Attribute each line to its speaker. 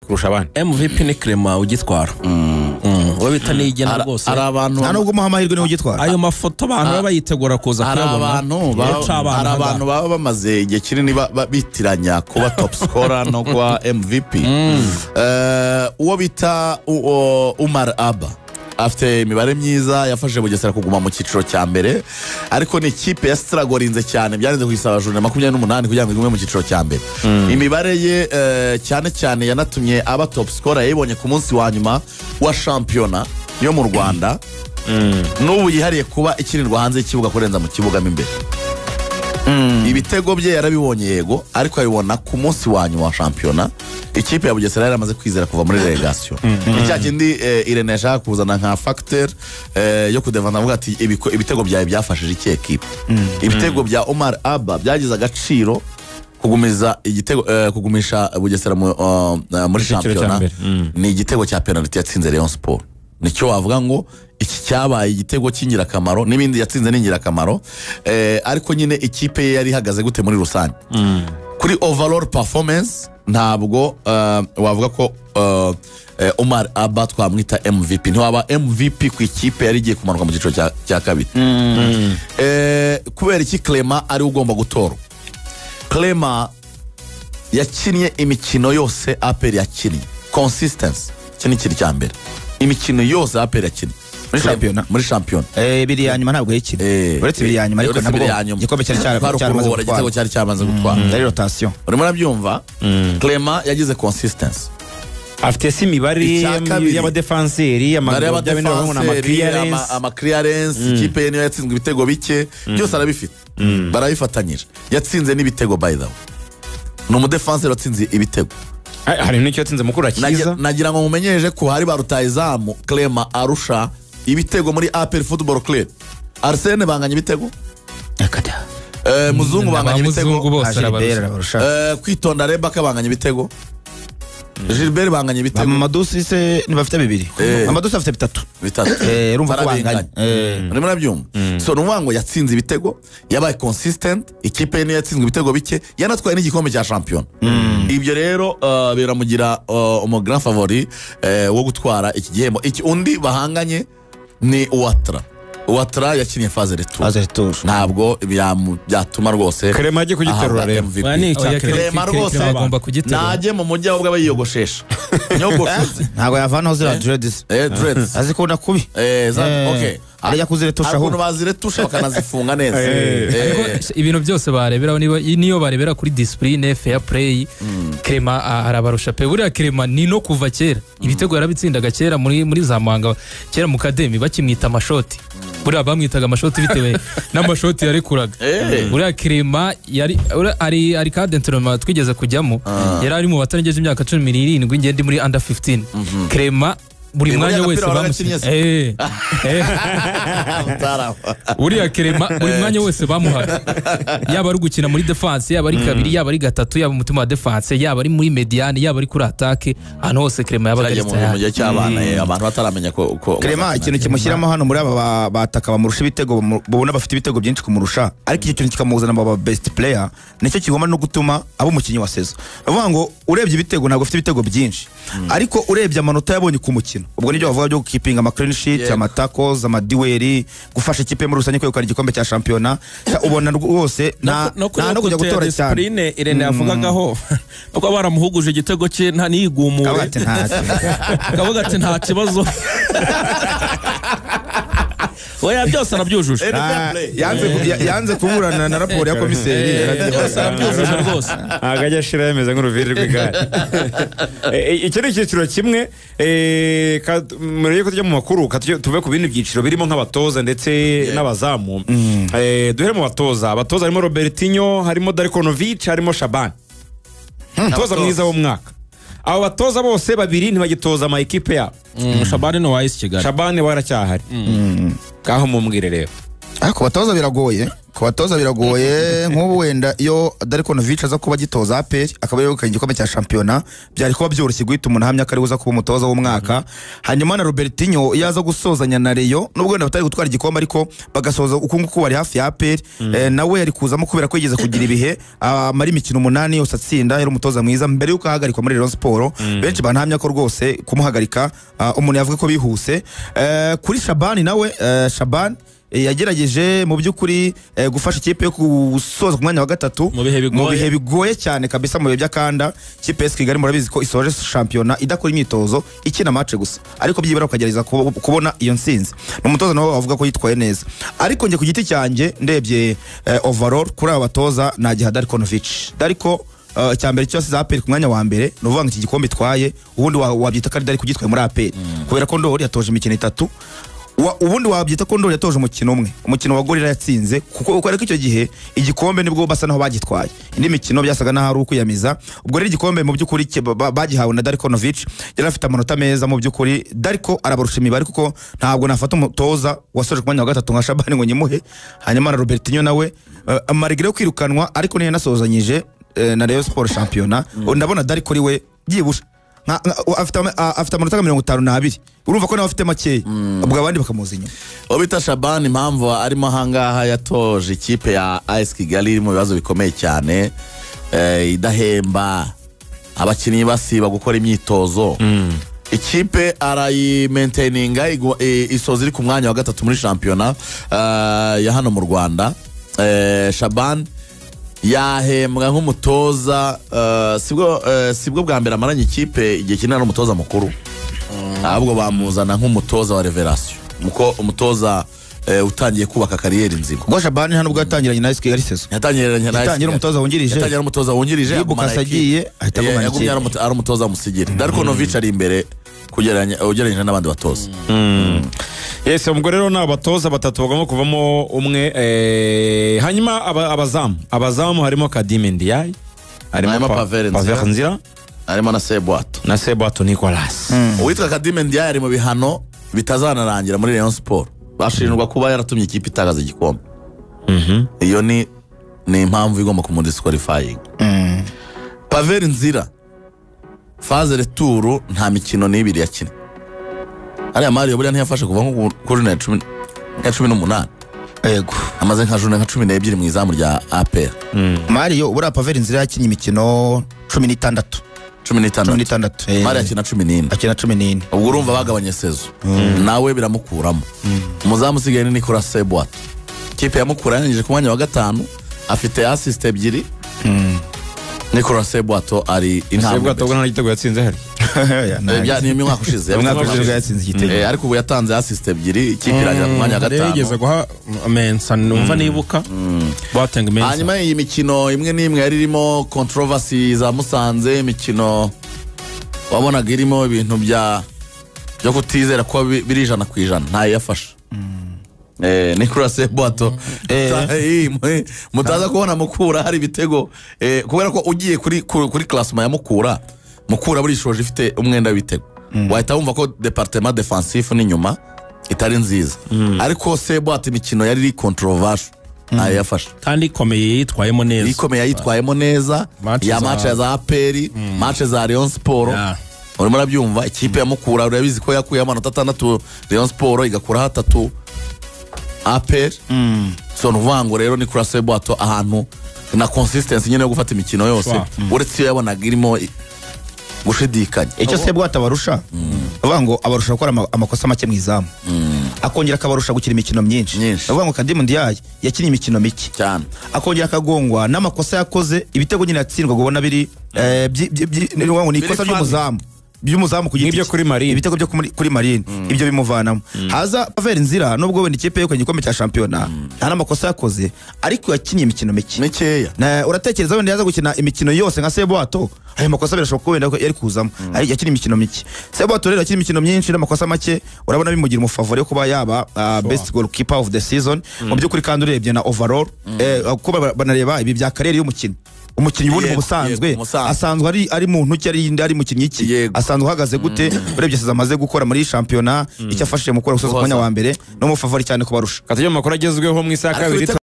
Speaker 1: kurusha abandi.
Speaker 2: MVP ni Clement ugitwara we bita nigena rwose
Speaker 3: ari abantu
Speaker 4: nta nubwo muha amahirwe niwe ugitwara.
Speaker 2: ayo mafoto abantu baba bayitegura kuza kuyabona
Speaker 3: hari abantu baba bamaze igihe kinini bitiranya kuba top scorer no kuba MVP. Uwo bita Umar Aba afite imibare myiza, yafashe Bugesera kuguma mu cyiciro cya mbere, ariko ni ikipe yastragorinze cyane, byarenze kuyisaba jone 28 kugira ngo igume mu cyiciro cya mbere. Imibare ye cyane cyane yanatumye aba top scorer, yibonye ku munsi wa nyuma wa shampiyona yo mu Rwanda. N'ubu yihariye kuba ikinirwa hanze y'ikibuga kurenza mu kibuga mo imbere. Ibitego bye yarabibonye yego, ariko abibona ku munsi wa nyuma wa shampiyona. Ikipe ya Bugesera yaramaze kwizera kuva muri relegation. Icyakindi Irene yashaka kuzana nka factor yo kudevana avuga ati ibitego byawe byafashije iki equipe. Ibitego bya Omar Aba byagize agaciro kugumisha Bugesera muri shampiyona. Ni igitego cya penalty yatsinze Rayon Sport. Nicyo wavuga ngo iki cyabaye igitego cy'ingirakamaro, n'ibindi yatsinze n'ingirakamaro. Ariko nyine ikipe ye yari ihagaze gute muri rusange kuri overall performance. Ntabwo wavuga ko Omar Aba twamwita MVP. Ntiwaba MVP ku ikipe yari igiye kumanuka mu cyiciro cya kabiri. Kubera iki Clement ari ugomba gutora? Clement yakinnye imikino yose APR yakinnye, consistency cyo ni kiri cya mbere. Imikino yose APR yakinnye muri shampiyona
Speaker 4: biri ya nyuma ntabwo yikine, uretse biri ya nyuma, ariko ntabwo igikombe cyari
Speaker 3: cyamaze gutwara
Speaker 4: ari rotation.
Speaker 3: Urimo urabyumva? Clement yagize consistency,
Speaker 1: afite si imibare y'abadefanseri,
Speaker 3: ama clearance. Ikipe ye niyo yatsinzwe ibitego bike, byose arabifite, barabifatanyije. Yatsinze n'ibitego by the way, ni umudefanseri watsinze ibitego.
Speaker 1: Hari n'icyo yatsinze mukuru akiza.
Speaker 3: Nagira ngo mumenyeje ko hari ba rutayizamu Clement arusha ibitego muri APR Football Club. Arsene banganya ibitego, Muzungu banganya ibitego, Kwitonda Rebaka banganya ibitego, Gilbert banganya ibitego.
Speaker 4: Mamadou Cisse ni bafite bibiri, Mamadou afite bitatu. Urumva ko banganya.
Speaker 3: Urimo urabyumva? So numva ngo yatsinze ibitego, yabaye consistent, ikipe ye yatsinzwe ibitego bike, yanatwaye n'igikombe cya shampiyona. Ibyo rero biramugira umu grand favori wo gutwara iki gihembo. Undi bahanganye ni Ouattara yakinnye phase retour. Ntabwo byatuma rwose
Speaker 1: Clement ajye kugiterura rero.
Speaker 3: Clement rwose najye mu mujyi ahubwo abayiyogoshesha nyogoshoze.
Speaker 4: Ntabwo yavanaho zira dreads. Azikunda kubi.
Speaker 3: Okay.
Speaker 4: Arya kuziretusha aho.
Speaker 3: Abantu baziretusha bakanazifunga neza.
Speaker 5: Ibintu byose barebera niyo barebera kuri discipline, fair play. Clement arabarusha pe. Buriya Clement ni no kuva kera. Ibitego yarabitsindaga kera muri za Muhanga, kera mu academy bakimwita amashoti. Buriya bamwitaga amashoti bitewe n'amashoti yarekuraga. Buriya Clement ari ka d'entraînement twigeze kujyamo, yari ari mu batarengeje imyaka 17 ngende muri under 15. Clement buri mwanya wese bamusize uriya Clement buri mwanya wese bamuhaga, yaba ari gukina muri defense, yaba ari kabiri, yaba ari gatatu, yaba umutima wa defense, yaba ari muri mediane, yaba ari kuri attaque, ahantu hose Clement yabagaritse.
Speaker 3: Mu gihe cy'abana abantu bataramenya ko
Speaker 4: Clement ikintu kimushyiramo hano muri aba bataka bamurusha ibitego, babona bafite ibitego byinshi kumurusha, ariko icyo kintu kikamuzana aba best player, nicyo kigomba no gutuma abo umukinnyi wa sezo. Bavuga ngo urebye ibitego ntabwo afite ibitego byinshi, ariko urebye amanota yabonye ku mukino, ubwo nibyo bavuga byo keeping ama clean sheet, ama tackles, ama dueli, gufasha ikipe muri rusange kwegukana igikombe cya shampiyona. Ubona rwose nta no kujya gutora cyane.
Speaker 2: Irene yavugagaho uko baramuhuguje igitego cye nta niyigumure, kavuga ati nta kibazo. Oya byose arabyujuje.
Speaker 4: Yanze kuburana na raporo ya komiseri.
Speaker 2: Byose arabyujuje rwose.
Speaker 1: Agajya shira yemeza nk'uruviri rw'igare. Iki ni icyiciro kimwe muri ko tujya mu makuru tuve ku bindi byiciro birimo nk'abatoza ndetse n'abazamu. Duhere mu batoza. Abatoza harimo Robertinho, harimo Darkonovic, harimo Shaban. Toza mwiza w'umwaka. Abo batoza bose babiri ntibagitoza ama equipe yabo.
Speaker 2: Shaban no wise Kigali.
Speaker 1: Shaban waracyahari. Kaho mumbwire rero.
Speaker 4: Ariko batoza biragoye ku batoza biragoye nk'ubu wenda iyo Darikonovic aza kuba agitoza APR akaba yegukanye igikombe cya shampiyona byari kuba byoroshye guhita umuntu ahamya ko ari buza kuba umutoza w'umwaka. Hanyuma na Robertinho yaza gusozanya na Rayon nubwo wenda batari gutwara igikombe ariko bagasoza ukunguku bari hafi ya APR nawe yari kuzamo kubera ko yigeze kugira ibihe amara imikino 8 yose atsinda, yari umutoza mwiza mbere yuko ahagarikwa muri Rayon Sport. Benshi banhamya ko rwose kumuhagarika umuntu yavuga ko bihuse. Kuri Shabani nawe Shabani yagerageje mu by'ukuri gufasha ikipe yo gusoza ku mwanya wa gatatu mu bihe bigoye cyane kabisa, mu bihe by'akanda. Ikipe ya Kigali murabizi ko isoje shampiyona idakora imyitozo ikina match gusa, ariko byibara ukagereza kubona iyo nsinzi. N'umutoza nawe bavuga ko yitwaye neza, ariko nge ku giti cyanjye ndebye overall kuri aba batoza nagiha Darikonovic. Dariko cyambere cyose za APR ku mwanya wa mbere nuvuga ngo iki gikombe itwaye ubundi wabyita ko ari kugitwaye muri APR kubera ko Ndori yatoje imikino 3 ubundi wabyita ko Ndori yatoje umukino umwe, umukino wa Gorilla yatsinze kuko ariko icyo gihe igikombe nibwo basa naho bagitwaye, indi mikino byasaga naho ari ukuyamiza. Ubwo rero igikombe mu by'ukuri bagihawe na Darikonovic yari afite amanota meza mu by'ukuri. Dariko arabarusha imibare kuko ntabwo nafata umutoza wasoje ku mwanya wa gatatu nka Shabani ngo nyimuhe. Hanyuma na Robertinho nawe amarigire yo kwirukanwa ariko niyo nasozanyije na Rayon Sport shampiyona. Ndabona Dariko ari we byibusha afite amanota 52, urumva ko nawe afite make ubwo abandi bakamuzinya.
Speaker 3: Obita Shabani impamvu arimo hangaha yatoje ikipe ya AS Kigali mu bibazo bikomeye cyane, idahemba abakinnyi basiba gukora imyitozo. Ikipe arayimaintaininga isoza iri ku mwanya wa gatatu muri shampiyona ya hano mu Rwanda. Shabani yahembwa nk'umutoza sibwo bwa mbere amaranye ikipe igihe kinana n'umutoza mukuru, ahubwo bamuzana nk'umutoza wa revelation, muko umutoza utangiye kubaka kariyeri nzima.
Speaker 4: Ngo Shabani hano ubwo yatangiranye na AS Kigali sezo, yatangiranye umutoza wungirije Bukasagiye ahita
Speaker 3: agumana ari umutoza musigire. Darikonovic ari imbere ugereranyije n'abandi batoza.
Speaker 1: Yes, ubwo rero na abatoza batatu bagomba kuvamo umwe. Hanyuma abazamu harimo Kadime Ndiaye, harimo
Speaker 3: Pavel
Speaker 1: Nzira,
Speaker 3: harimo na
Speaker 1: Sebwato Nicolas.
Speaker 3: Uwitwa Kadime Ndiaye ari mu bihano bitazanarangira muri Rayon Sport, bashinjwa kuba yaratumye ikipe itagaza igikombe. Iyo ni impamvu igomba kumudisqualifying. Pavel Nzira phase retour nta mikino n'ibiri yakina. Ariya Mario buriya ntiyafashe kuva nko kuri 18.
Speaker 4: Yego
Speaker 3: amaze nka june nka 12 mu izamu rya APR.
Speaker 4: Mario buriya Pavel Nzira yakinnye imikino 16.
Speaker 3: Mario akina 14. Ubwo urumva bagabanye sezo nawe biramukuramo. Umuzamu usigaye ni Nicolas Sebwato, kipe yamukura yanjije ku mwanya wa gatanu afite assist 2. Nicolas Sebwato ari intambwe.
Speaker 1: Sebwato ubwo nta gitego yatsinze hari.
Speaker 3: Ni mu mwaka ushize
Speaker 4: yatsinze igitego,
Speaker 3: ariko ubu yatanze assist 2 ikipe iragira ku mwanya wa gatanu.
Speaker 2: Yigeze guha Mensa numva nibuka batenga Mensa.
Speaker 3: Hanyuma iyi mikino imwe n'imwe yari irimo controversy za Musanze, imikino wabonaga irimo ibintu byo kutizera ko biri 100% ntayo yafasha. Nicolas Sebwato mutaza kubona Mukura hari ibitego kubera ko ugiye kuri classement ya Mukura buri shoje ifite umwenda w'ibitego, wahita wumva ko departement defensif n'inyuma itari nziza. Ariko Sebwato imikino yari controversial ntayo yafasha
Speaker 2: kandi ikomeye
Speaker 3: yitwayemo neza. Ya match za APR, match za Rayon Sport, urimo urabyumva. Ikipe ya Mukura urabizi ko yakuye amanota 6 Rayon Sport igakura 3 APR. So nuvango rero Nicolas Sebwato ahantu na consistency nyine yo gufata imikino yose uretse yabonaga irimo gushidikanya.
Speaker 4: Icyo Sebwato abarusha bavuga ngo abarusha gukora amakosa make mu izamu, akongera akabarusha gukina imikino myinshi. Bavuga ngo Kadime Ndiaye yakinnye imikino mike cyane, akongera akagongwa n'amakosa yakoze, ibitego nyine yatsindwa gubona biri ni ikosa by'umuzamu ku giti
Speaker 1: kuri Marine,
Speaker 4: ibitego byo kuri Marine ibyo bimuvanamo. Haza Pavel Nzira nubwo wenda ikipe yo ku gikombe cya shampiyona nta n'amakosa yakoze ariko yakinnye imikino
Speaker 3: mikeya.
Speaker 4: Uratekereza wenda yaza gukina imikino yose nka Sebwato ayo makosa birashoboka ko wenda yari kuzamo, ari yakinnye imikino mike. Sebwato rero yakinnye imikino myinshi n'amakosa make, urabona bimugira umufavori yo kuba yaba best goalkeeper of the season mu by'ukuri. Kandi urebye na overall ko banareba ibi bya kariyeri y'umukino, umukinnyi ubundi mu busanzwe asanzwe ari mu ntoki ari mukinnyi iki asanzwe uhagaze gute, urebye seza amaze gukora muri shampiyona icyo afashije mu gukora gusoza ku mwanya wa mbere no mu favori cyane kubarusha.
Speaker 1: Katujya mu makuru agezweho mu isaka 2.